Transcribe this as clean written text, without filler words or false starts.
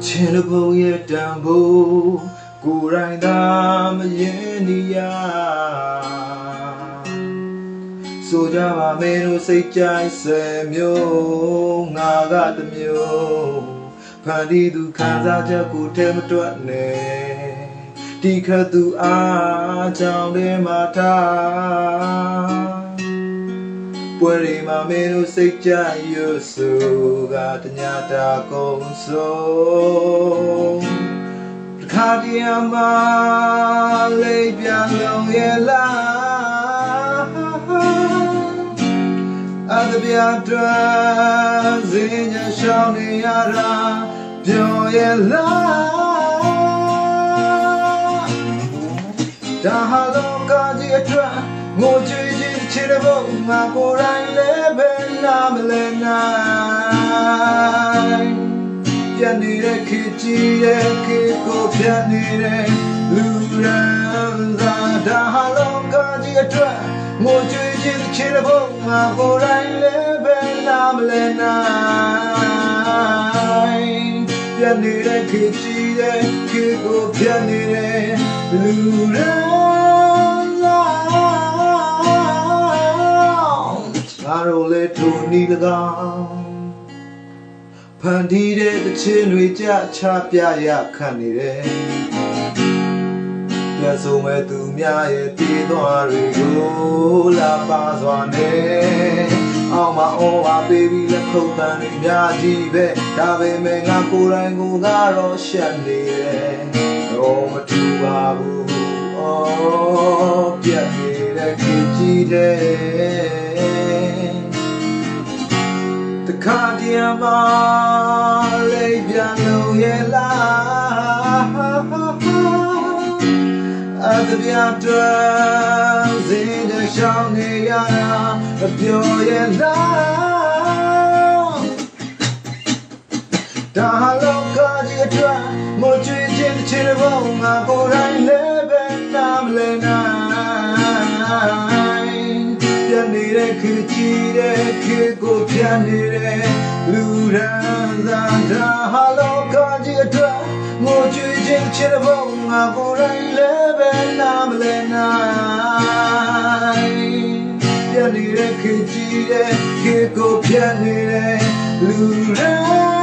ချင်းလူပုံရဲ့တန်ဖို့ကိုယ်တိုင်သာမရင်နေရဆိုကြပါမယ်တို့စိတ်ကြိုက်ဆယ်မျိုးငါကတစ်မျိုးဖန်တီးသူခံစားချက်ကိုထဲမတွက်နဲ့ဒီခတ်သူအားကြောင့်ထဲမှာထားပွဲရီမှာမင်းတို့စိတ်ကြရဆိုကတညာတာကုန်ဆုံးတစ်ခါတည်းမှာလေးပြန်လုံးရဲ့လားအတပြတ်တွင်စင်ညာရှောင်းနေရတာပြောရဲ့လားဒါဟာလောကကြီးအတွက်ငိုကြွေးခြင်းချစ်တဲ့ဘုံမှာကိုယ်တိုင်လည်းပဲနားမလဲနိုင်ပြန်နေတဲ့ခေတ်ကြီးရဲ့ခေတ်ကိုပြန်နေတဲ့လူရန်သာဒါဟာလောကကြီးအတွက်ငိုကြွေးခြင်းချစ်တဲ့ဘုံမှာကိုယ်တိုင်လည်းပဲနားမလဲနိုင်ပြန်နေတဲ့ခေတ်ကြီးရဲ့ခေတ်ကိုပြန်နေတဲ့လူရန်ငါတို့လည်းထိုနီ၎င်းဖန်တီးတဲ့တခြင်းတွေကြချပြရခန့်နေတယ်ပြန်ဆုံးမဲ့သူများရဲ့တည်သွားတွေကိုလာပါစွာနဲ့အောင်မအော်ပါပေးပြီးလက်ခုပ်တန်းတွေများကြီးပဲဒါပေမဲ့ငါကိုယ်တိုင်ကိုကတော့ရှက်နေတယ်တော့မထူပါဘူးအော်ပြတ်နေတဲ့ခေတ်ကြီးတဲ့ခါတည်းမှာလေးပြန်လို့ရဲ့လားအတပြတ်တွင်စင်ကြရှောင်းနေရတာပြောရဲ့လားဒါလောကကြီးအတွက်မကြွေးခြင်းချစ်တဲ့ဘုံမှာကိုယ်တိုင်လည်းပဲနားမလဲနိုင်ပြန်နေတဲ့ခေတ်ကြီးတဲ့ခေတ်ကိုပြန်နေတဲ့လူရန်သာဒါဟာလောကကြီးအတွက်ငိုကြွေးခြင်းချစ်တဲ့ဘုံမှာကိုယ်တိုင်လည်းပဲနားမလဲနိုင်ပြန်နေတဲ့ခေတ်ကြီးတဲ့ခေတ်ကိုပြန်နေတဲ့လူရန်